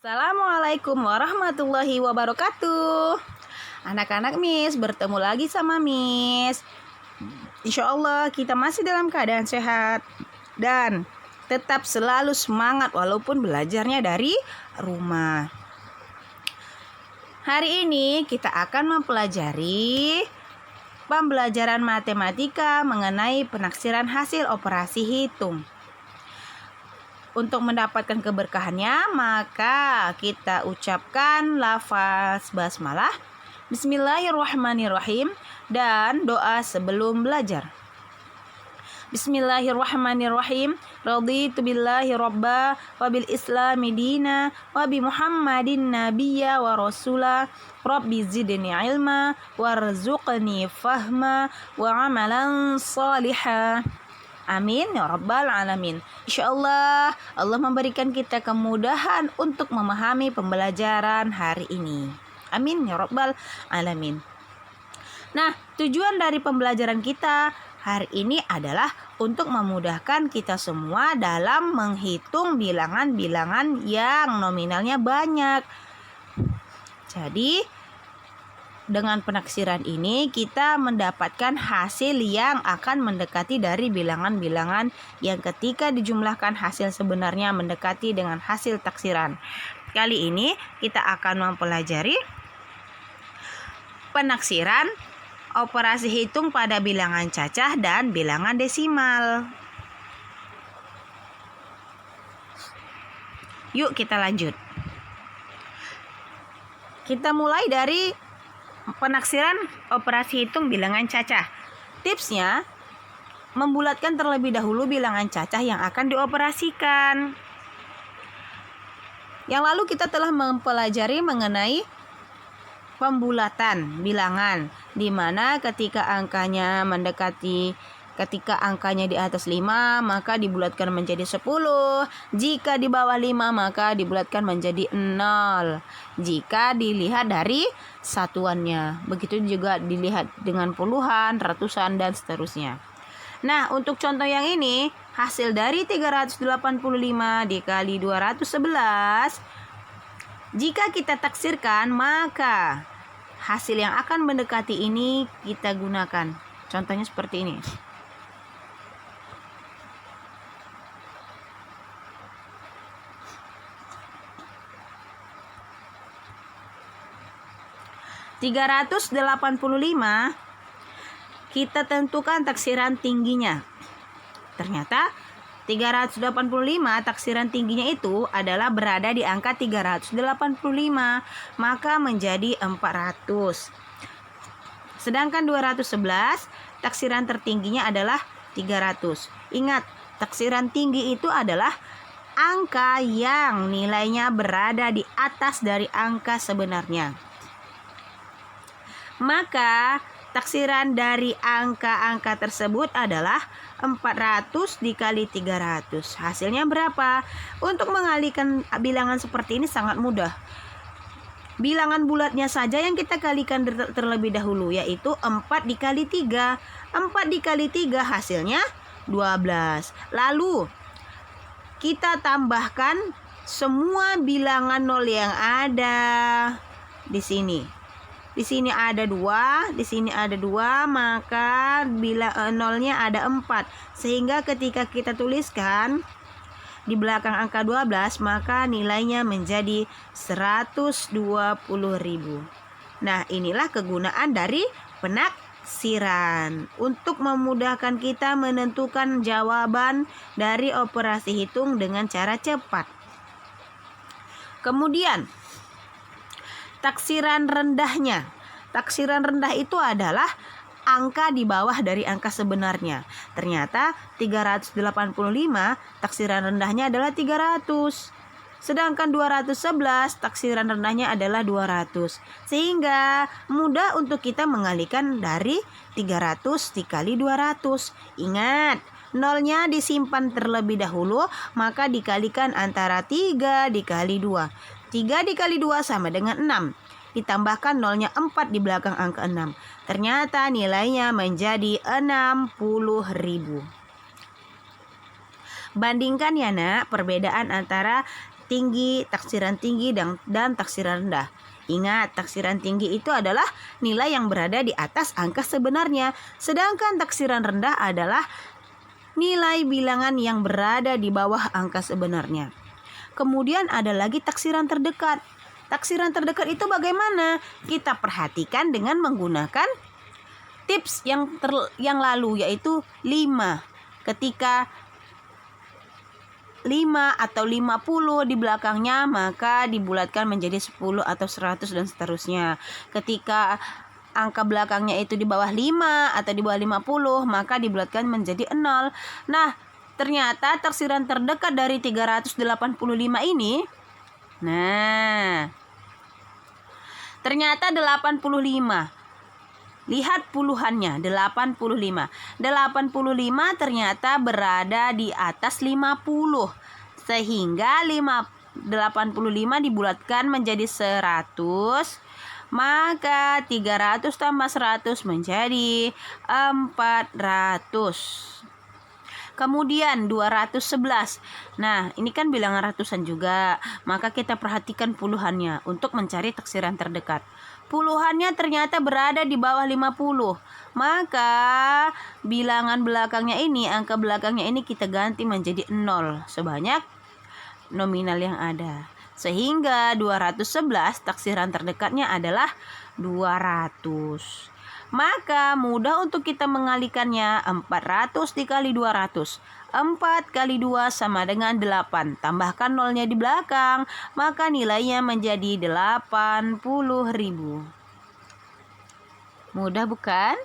Assalamualaikum warahmatullahi wabarakatuh. Anak-anak Miss, bertemu lagi sama Miss. Insya Allah kita masih dalam keadaan sehat dan tetap selalu semangat walaupun belajarnya dari rumah. Hari ini kita akan mempelajari pembelajaran matematika mengenai penaksiran hasil operasi hitung. Untuk mendapatkan keberkahannya, maka kita ucapkan lafaz basmalah, Bismillahirrahmanirrahim, dan doa sebelum belajar. Bismillahirrahmanirrahim. Raditu billahi robba wa bil islami dina wa bi muhammadin nabiyya wa rasula. Rabbi zidni ilma warzuqni fahma wa amalan salihah. Amin ya rabbal alamin. Insyaallah Allah memberikan kita kemudahan untuk memahami pembelajaran hari ini. Amin ya rabbal alamin. Nah, tujuan dari pembelajaran kita hari ini adalah untuk memudahkan kita semua dalam menghitung bilangan-bilangan yang nominalnya banyak. Jadi dengan penaksiran ini kita mendapatkan hasil yang akan mendekati dari bilangan-bilangan yang ketika dijumlahkan hasil sebenarnya mendekati dengan hasil taksiran. Kali ini kita akan mempelajari penaksiran operasi hitung pada bilangan cacah dan bilangan desimal. Yuk kita lanjut. Kita mulai dari penaksiran operasi hitung bilangan cacah. Tipsnya, membulatkan terlebih dahulu bilangan cacah yang akan dioperasikan. Yang lalu kita telah mempelajari mengenai pembulatan bilangan, di mana ketika angkanya di atas 5 maka dibulatkan menjadi 10. Jika di bawah 5 maka dibulatkan menjadi 0. Jika dilihat dari satuannya. Begitu juga dilihat dengan puluhan, ratusan, dan seterusnya. Nah, untuk contoh yang ini, hasil dari 385 dikali 211. Jika kita taksirkan, maka hasil yang akan mendekati ini kita gunakan. Contohnya seperti ini. (385) kita tentukan taksiran tingginya. Ternyata 385 taksiran tingginya itu adalah berada di angka 385, maka menjadi 400. Sedangkan 211 taksiran tertingginya adalah 300. Ingat, taksiran tinggi itu adalah angka yang nilainya berada di atas dari angka sebenarnya. Maka taksiran dari angka-angka tersebut adalah 400 dikali 300. Hasilnya berapa? Untuk mengalihkan bilangan seperti ini sangat mudah. Bilangan bulatnya saja yang kita kalikan terlebih dahulu, yaitu 4 dikali 3. 4 dikali 3 hasilnya 12. Lalu kita tambahkan semua bilangan nol yang ada di sini. Di sini ada 2, di sini ada 2, maka bila nolnya ada 4. Sehingga ketika kita tuliskan di belakang angka 12, maka nilainya menjadi 120.000. Nah, inilah kegunaan dari penaksiran untuk memudahkan kita menentukan jawaban dari operasi hitung dengan cara cepat. Kemudian taksiran rendahnya. Taksiran rendah itu adalah angka di bawah dari angka sebenarnya. Ternyata 385 taksiran rendahnya adalah 300. Sedangkan 211 taksiran rendahnya adalah 200. Sehingga mudah untuk kita mengalihkan dari 300 dikali 200. Ingat, nolnya disimpan terlebih dahulu, maka dikalikan antara 3 dikali 2. 3 dikali 2 sama dengan 6. Ditambahkan nolnya 4 di belakang angka 6. Ternyata nilainya menjadi 60.000. Bandingkan ya nak, perbedaan antara tinggi, taksiran tinggi, dan taksiran rendah. Ingat, taksiran tinggi itu adalah nilai yang berada di atas angka sebenarnya, sedangkan taksiran rendah adalah nilai bilangan yang berada di bawah angka sebenarnya. Kemudian ada lagi taksiran terdekat. Taksiran terdekat itu bagaimana? Kita perhatikan dengan menggunakan tips yang lalu, yaitu 5. Ketika 5 atau 50 di belakangnya, maka dibulatkan menjadi 10 atau 100 dan seterusnya. Ketika angka belakangnya itu di bawah 5 atau di bawah 50, maka dibulatkan menjadi 0. Nah, ternyata taksiran terdekat dari 385 ini, ternyata 85. Lihat puluhannya, 85. 85 ternyata berada di atas 50. Sehingga 85 dibulatkan menjadi 100. Maka 300 tambah 100 menjadi 400. Kemudian 211. Nah, ini kan bilangan ratusan juga. Maka kita perhatikan puluhannya untuk mencari taksiran terdekat. Puluhannya ternyata berada di bawah 50. Maka bilangan belakangnya ini, angka belakangnya ini kita ganti menjadi 0 sebanyak nominal yang ada. Sehingga 211 taksiran terdekatnya adalah 200. Maka mudah untuk kita mengalikannya. 400 dikali 200. 4 kali 2 sama dengan 8. Tambahkan nolnya di belakang, maka nilainya menjadi 80.000. Mudah bukan?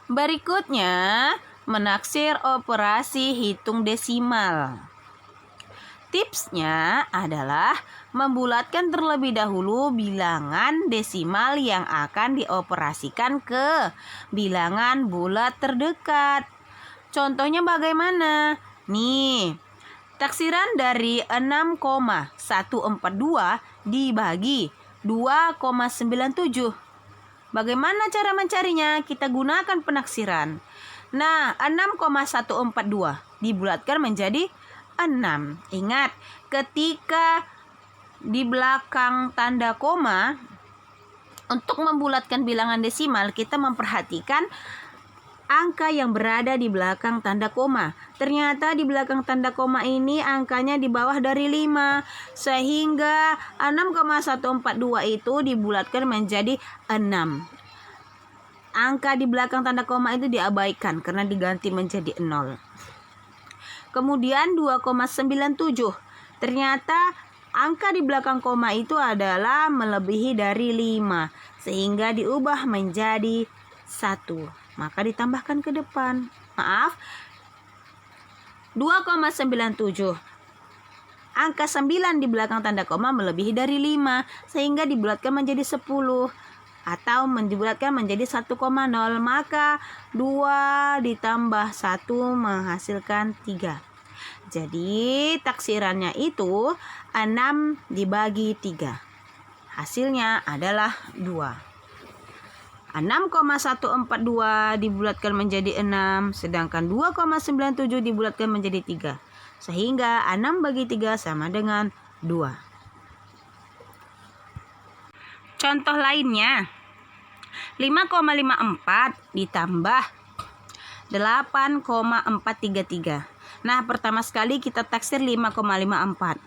Berikutnya, menaksir operasi hitung desimal. Tipsnya adalah membulatkan terlebih dahulu bilangan desimal yang akan dioperasikan ke bilangan bulat terdekat. Contohnya bagaimana? Nih, taksiran dari 6,142 dibagi 2,97. Bagaimana cara mencarinya? Kita gunakan penaksiran. Nah, 6,142 dibulatkan menjadi 6. Ingat, ketika di belakang tanda koma, untuk membulatkan bilangan desimal, kita memperhatikan angka yang berada di belakang tanda koma. Ternyata di belakang tanda koma ini angkanya di bawah dari 5. Sehingga 6,142 itu dibulatkan menjadi 6. Angka di belakang tanda koma itu diabaikan karena diganti menjadi 0. Kemudian 2,97. Ternyata angka di belakang koma itu adalah melebihi dari 5. Sehingga diubah menjadi 1. Maka ditambahkan ke depan. 2,97. Angka 9 di belakang tanda koma melebihi dari 5. Sehingga dibulatkan menjadi 10. Atau dibulatkan menjadi 1,0. Maka 2 ditambah 1 menghasilkan 3. Jadi taksirannya itu 6 dibagi 3. Hasilnya adalah 2. 6,142 dibulatkan menjadi 6. Sedangkan 2,97 dibulatkan menjadi 3. Sehingga 6 bagi 3 sama dengan 2. Contoh lainnya, 5,54 ditambah 8,433. Nah, pertama sekali kita taksir 5,54.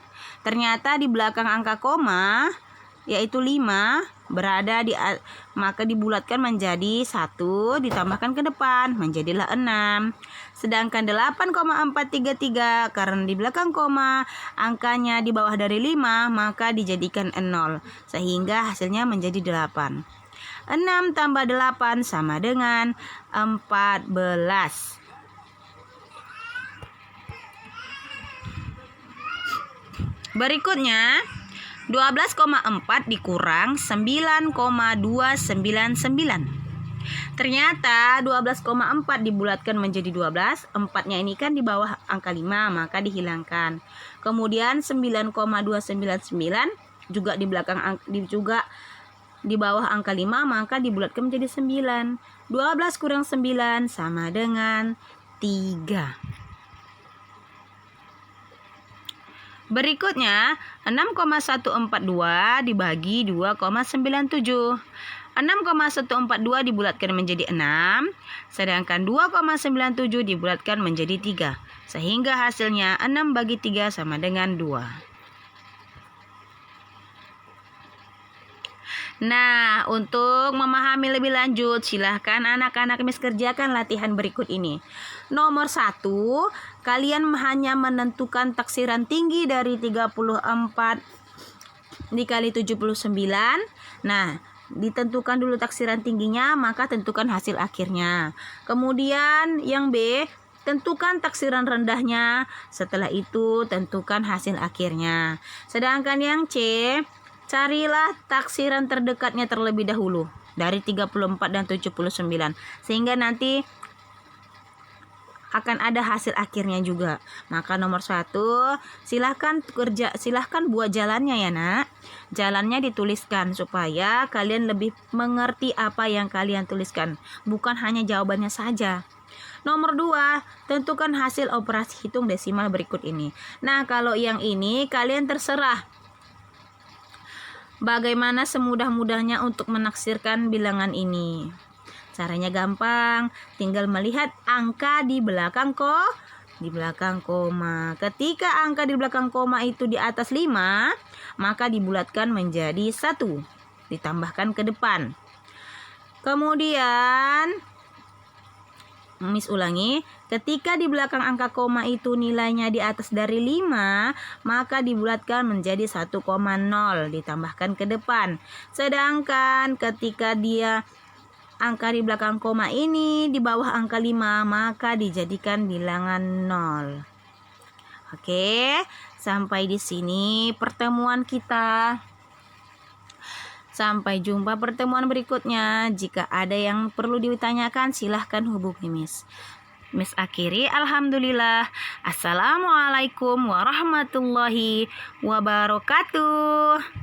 Ternyata di belakang angka koma, yaitu 5, berada maka dibulatkan menjadi 1, ditambahkan ke depan, menjadilah 6. Sedangkan 8,433 karena di belakang koma, angkanya di bawah dari 5, maka dijadikan 0. Sehingga hasilnya menjadi 8. 6 tambah 8 sama dengan 14. Berikutnya, 12,4 dikurang 9,299. Ternyata 12,4 dibulatkan menjadi 12. 4-nya ini kan di bawah angka 5, maka dihilangkan. Kemudian 9,299 juga di belakang juga di bawah angka 5, maka dibulatkan menjadi 9. 12 kurang 9 sama dengan 3. Berikutnya, 6,142 dibagi 2,97. 6,142 dibulatkan menjadi 6, sedangkan 2,97 dibulatkan menjadi 3. Sehingga hasilnya 6 bagi 3 sama dengan 2. Nah, untuk memahami lebih lanjut, silahkan anak-anak Miss kerjakan latihan berikut ini. Nomor 1, kalian hanya menentukan taksiran tinggi dari 34 dikali 79. Nah, ditentukan dulu taksiran tingginya, maka tentukan hasil akhirnya. Kemudian yang B, tentukan taksiran rendahnya, setelah itu tentukan hasil akhirnya. Sedangkan yang C, carilah taksiran terdekatnya terlebih dahulu dari 34 dan 79, sehingga nanti akan ada hasil akhirnya juga. Maka nomor 1, silahkan buat jalannya ya nak. Jalannya dituliskan supaya kalian lebih mengerti apa yang kalian tuliskan, bukan hanya jawabannya saja. Nomor 2, tentukan hasil operasi hitung desimal berikut ini. Nah, kalau yang ini kalian terserah bagaimana semudah-mudahnya untuk menaksirkan bilangan ini. Caranya gampang, tinggal melihat angka di belakang koma. Ketika angka di belakang koma itu di atas 5, maka dibulatkan menjadi 1, ditambahkan ke depan. Kemudian Miss ulangi, ketika di belakang angka koma itu nilainya di atas dari 5, maka dibulatkan menjadi 1,0 ditambahkan ke depan. Sedangkan ketika dia angka di belakang koma ini di bawah angka 5, maka dijadikan bilangan 0. Oke, sampai di sini pertemuan kita. Sampai jumpa pertemuan berikutnya. Jika ada yang perlu ditanyakan, silahkan hubungi Miss. Miss akhiri, alhamdulillah. Assalamualaikum warahmatullahi wabarakatuh.